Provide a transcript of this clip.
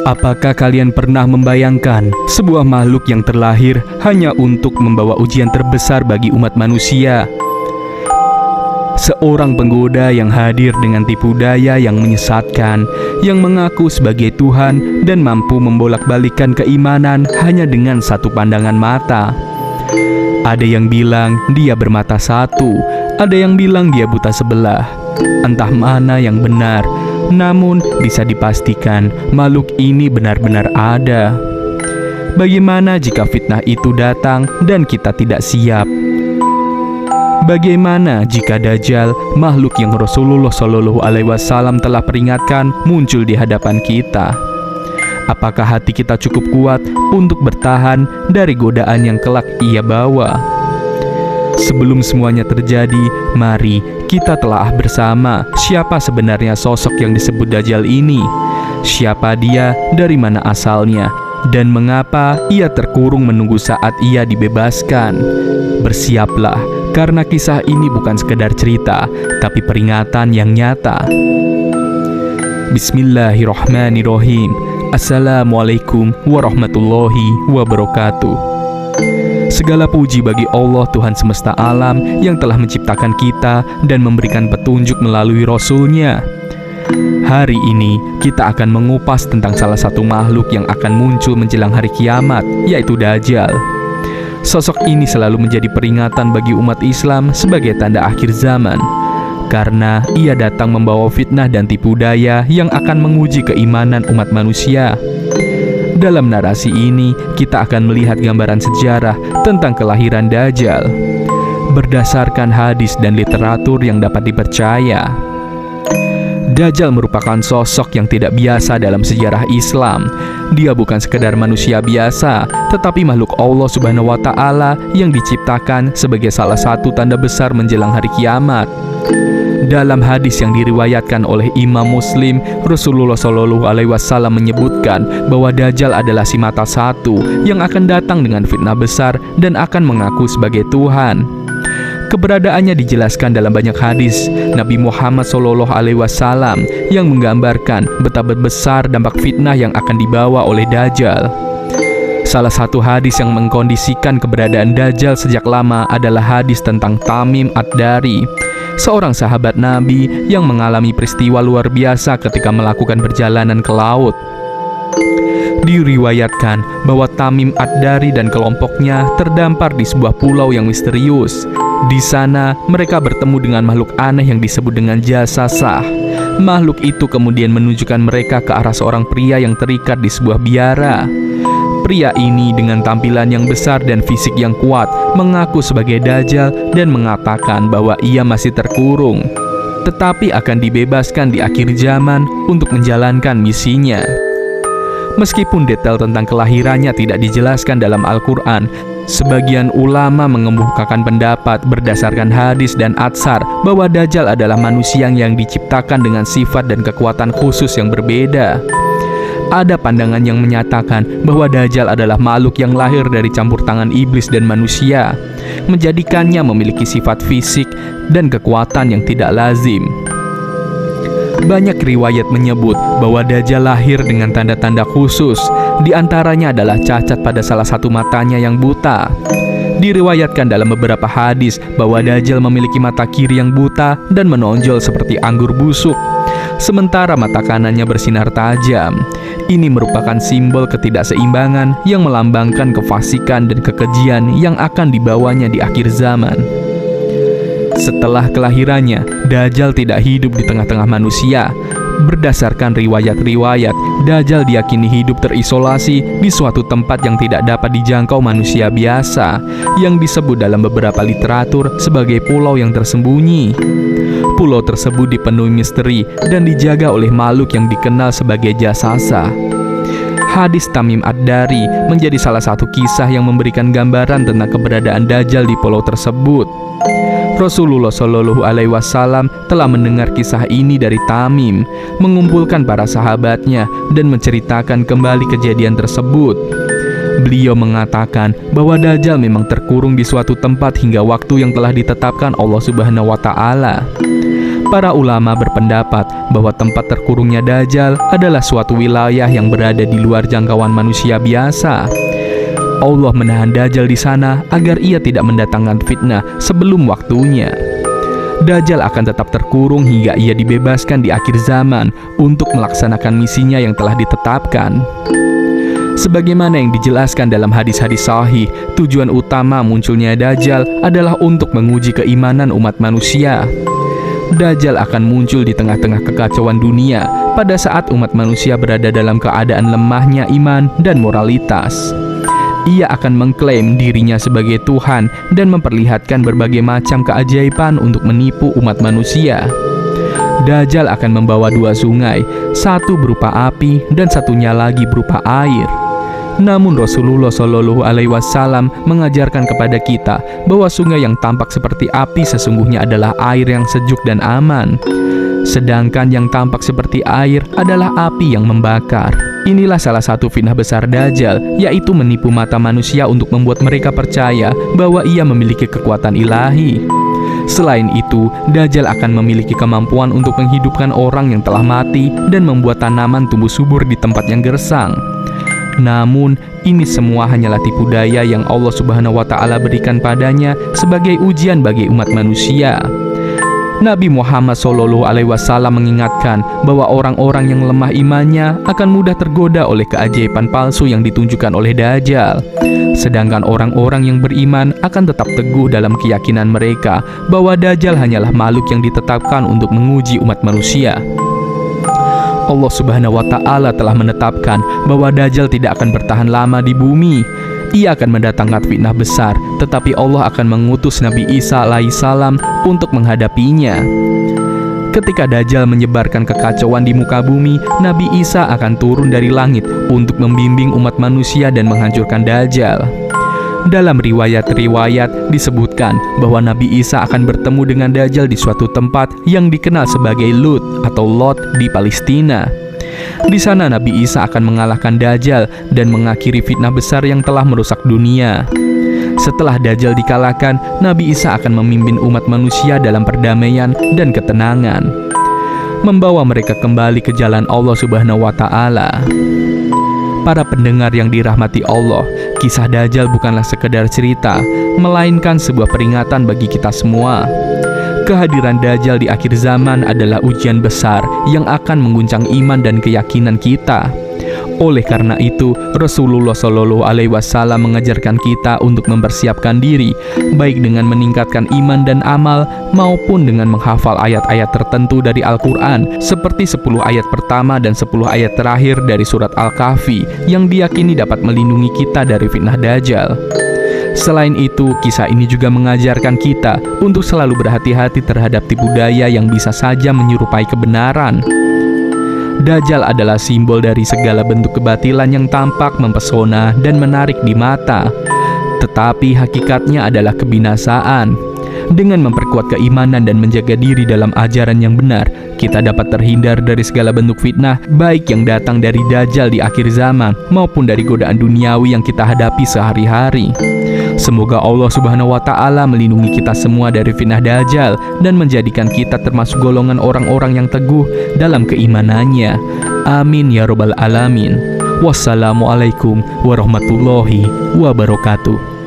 Apakah kalian pernah membayangkan sebuah makhluk yang terlahir hanya untuk membawa ujian terbesar bagi umat manusia? Seorang penggoda yang hadir dengan tipu daya yang menyesatkan, yang mengaku sebagai Tuhan dan mampu membolak-balikkan keimanan hanya dengan satu pandangan mata. Ada yang bilang dia bermata satu, ada yang bilang dia buta sebelah. Entah mana yang benar, namun bisa dipastikan makhluk ini benar-benar ada. Bagaimana jika fitnah itu datang dan kita tidak siap? Bagaimana jika Dajjal, makhluk yang Rasulullah Shallallahu Alaihi Wasallam telah peringatkan, muncul di hadapan kita? Apakah hati kita cukup kuat untuk bertahan dari godaan yang kelak ia bawa? Sebelum semuanya terjadi, mari kita telah bersama siapa sebenarnya sosok yang disebut Dajjal ini. Siapa dia, dari mana asalnya, dan mengapa ia terkurung menunggu saat ia dibebaskan. Bersiaplah, karena kisah ini bukan sekedar cerita, tapi peringatan yang nyata. Bismillahirrahmanirrahim. Assalamualaikum warahmatullahi wabarakatuh. Segala puji bagi Allah Tuhan semesta alam yang telah menciptakan kita dan memberikan petunjuk melalui Rasul-Nya. Hari ini kita akan mengupas tentang salah satu makhluk yang akan muncul menjelang hari kiamat, yaitu Dajjal. Sosok ini selalu menjadi peringatan bagi umat Islam sebagai tanda akhir zaman, karena ia datang membawa fitnah dan tipu daya yang akan menguji keimanan umat manusia. Dalam narasi ini, kita akan melihat gambaran sejarah tentang kelahiran Dajjal berdasarkan hadis dan literatur yang dapat dipercaya. Dajjal merupakan sosok yang tidak biasa dalam sejarah Islam. Dia bukan sekedar manusia biasa, tetapi makhluk Allah Subhanahu wa Ta'ala yang diciptakan sebagai salah satu tanda besar menjelang hari kiamat. Dalam hadis yang diriwayatkan oleh Imam Muslim, Rasulullah Shallallahu Alaihi Wasallam menyebutkan bahwa Dajjal adalah si mata satu yang akan datang dengan fitnah besar dan akan mengaku sebagai Tuhan. Keberadaannya dijelaskan dalam banyak hadis Nabi Muhammad Shallallahu Alaihi Wasallam yang menggambarkan betapa besar dampak fitnah yang akan dibawa oleh Dajjal. Salah satu hadis yang mengkondisikan keberadaan Dajjal sejak lama adalah hadis tentang Tamim Ad-Dari, seorang sahabat Nabi yang mengalami peristiwa luar biasa ketika melakukan perjalanan ke laut. Diriwayatkan bahwa Tamim Ad-Dari dan kelompoknya terdampar di sebuah pulau yang misterius. Di sana mereka bertemu dengan makhluk aneh yang disebut dengan Jasasah. Makhluk itu kemudian menunjukkan mereka ke arah seorang pria yang terikat di sebuah biara. Pria ini dengan tampilan yang besar dan fisik yang kuat mengaku sebagai Dajjal dan mengatakan bahwa ia masih terkurung, tetapi akan dibebaskan di akhir zaman untuk menjalankan misinya. Meskipun detail tentang kelahirannya tidak dijelaskan dalam Al-Quran, sebagian ulama mengemukakan pendapat berdasarkan hadis dan atsar bahwa Dajjal adalah manusia yang diciptakan dengan sifat dan kekuatan khusus yang berbeda. Ada pandangan yang menyatakan bahwa Dajjal adalah makhluk yang lahir dari campur tangan iblis dan manusia, menjadikannya memiliki sifat fisik dan kekuatan yang tidak lazim. Banyak riwayat menyebut bahwa Dajjal lahir dengan tanda-tanda khusus. Di antaranya adalah cacat pada salah satu matanya yang buta. Diriwayatkan dalam beberapa hadis bahwa Dajjal memiliki mata kiri yang buta dan menonjol seperti anggur busuk, sementara mata kanannya bersinar tajam. Ini merupakan simbol ketidakseimbangan yang melambangkan kefasikan dan kekejian yang akan dibawanya di akhir zaman. Setelah kelahirannya, Dajjal tidak hidup di tengah-tengah manusia. Berdasarkan riwayat-riwayat, Dajjal diyakini hidup terisolasi di suatu tempat yang tidak dapat dijangkau manusia biasa, yang disebut dalam beberapa literatur sebagai pulau yang tersembunyi. Pulau tersebut dipenuhi misteri dan dijaga oleh makhluk yang dikenal sebagai Jasasah. Hadis Tamim Ad-Dari menjadi salah satu kisah yang memberikan gambaran tentang keberadaan Dajjal di pulau tersebut. Rasulullah Shallallahu Alaihi Wasallam telah mendengar kisah ini dari Tamim, mengumpulkan para sahabatnya dan menceritakan kembali kejadian tersebut. Beliau mengatakan bahwa Dajjal memang terkurung di suatu tempat hingga waktu yang telah ditetapkan Allah Subhanahu wa Ta'ala. Para ulama berpendapat bahwa tempat terkurungnya Dajjal adalah suatu wilayah yang berada di luar jangkauan manusia biasa. Allah menahan Dajjal di sana agar ia tidak mendatangkan fitnah sebelum waktunya. Dajjal akan tetap terkurung hingga ia dibebaskan di akhir zaman untuk melaksanakan misinya yang telah ditetapkan. Sebagaimana yang dijelaskan dalam hadis-hadis sahih, tujuan utama munculnya Dajjal adalah untuk menguji keimanan umat manusia. Dajjal akan muncul di tengah-tengah kekacauan dunia pada saat umat manusia berada dalam keadaan lemahnya iman dan moralitas. Ia akan mengklaim dirinya sebagai Tuhan dan memperlihatkan berbagai macam keajaiban untuk menipu umat manusia. Dajjal akan membawa dua sungai, satu berupa api dan satunya lagi berupa air. Namun Rasulullah Shallallahu Alaihi Wasallam mengajarkan kepada kita bahwa sungai yang tampak seperti api sesungguhnya adalah air yang sejuk dan aman. Sedangkan yang tampak seperti air adalah api yang membakar. Inilah salah satu fitnah besar Dajjal, yaitu menipu mata manusia untuk membuat mereka percaya bahwa ia memiliki kekuatan ilahi. Selain itu, Dajjal akan memiliki kemampuan untuk menghidupkan orang yang telah mati dan membuat tanaman tumbuh subur di tempat yang gersang. Namun, ini semua hanyalah tipu daya yang Allah Subhanahu wa Ta'ala berikan padanya sebagai ujian bagi umat manusia. Nabi Muhammad SAW mengingatkan bahwa orang-orang yang lemah imannya akan mudah tergoda oleh keajaiban palsu yang ditunjukkan oleh Dajjal. Sedangkan orang-orang yang beriman akan tetap teguh dalam keyakinan mereka bahwa Dajjal hanyalah makhluk yang ditetapkan untuk menguji umat manusia. Allah Subhanahu wa Ta'ala telah menetapkan bahwa Dajjal tidak akan bertahan lama di bumi. Ia akan mendatangkan fitnah besar, tetapi Allah akan mengutus Nabi Isa alaihissalam untuk menghadapinya. Ketika Dajjal menyebarkan kekacauan di muka bumi, Nabi Isa akan turun dari langit untuk membimbing umat manusia dan menghancurkan Dajjal. Dalam riwayat-riwayat disebutkan bahwa Nabi Isa akan bertemu dengan Dajjal di suatu tempat yang dikenal sebagai Lut atau Lot di Palestina. Di sana Nabi Isa akan mengalahkan Dajjal dan mengakhiri fitnah besar yang telah merusak dunia. Setelah Dajjal dikalahkan, Nabi Isa akan memimpin umat manusia dalam perdamaian dan ketenangan, membawa mereka kembali ke jalan Allah Subhanahu wa Ta'ala. Para pendengar yang dirahmati Allah, kisah Dajjal bukanlah sekedar cerita, melainkan sebuah peringatan bagi kita semua. Kehadiran Dajjal di akhir zaman adalah ujian besar yang akan mengguncang iman dan keyakinan kita. Oleh karena itu, Rasulullah Shallallahu Alaihi Wasallam mengajarkan kita untuk mempersiapkan diri, baik dengan meningkatkan iman dan amal, maupun dengan menghafal ayat-ayat tertentu dari Al-Quran, seperti 10 ayat pertama dan 10 ayat terakhir dari surat Al-Kahfi, yang diyakini dapat melindungi kita dari fitnah Dajjal. Selain itu, kisah ini juga mengajarkan kita untuk selalu berhati-hati terhadap tipu daya yang bisa saja menyerupai kebenaran. Dajjal adalah simbol dari segala bentuk kebatilan yang tampak mempesona dan menarik di mata, tetapi hakikatnya adalah kebinasaan. Dengan memperkuat keimanan dan menjaga diri dalam ajaran yang benar, kita dapat terhindar dari segala bentuk fitnah, baik yang datang dari Dajjal di akhir zaman maupun dari godaan duniawi yang kita hadapi sehari-hari. Semoga Allah Subhanahu wa Ta'ala melindungi kita semua dari fitnah Dajjal dan menjadikan kita termasuk golongan orang-orang yang teguh dalam keimanannya. Amin ya Rabbal Alamin. Wassalamualaikum warahmatullahi wabarakatuh.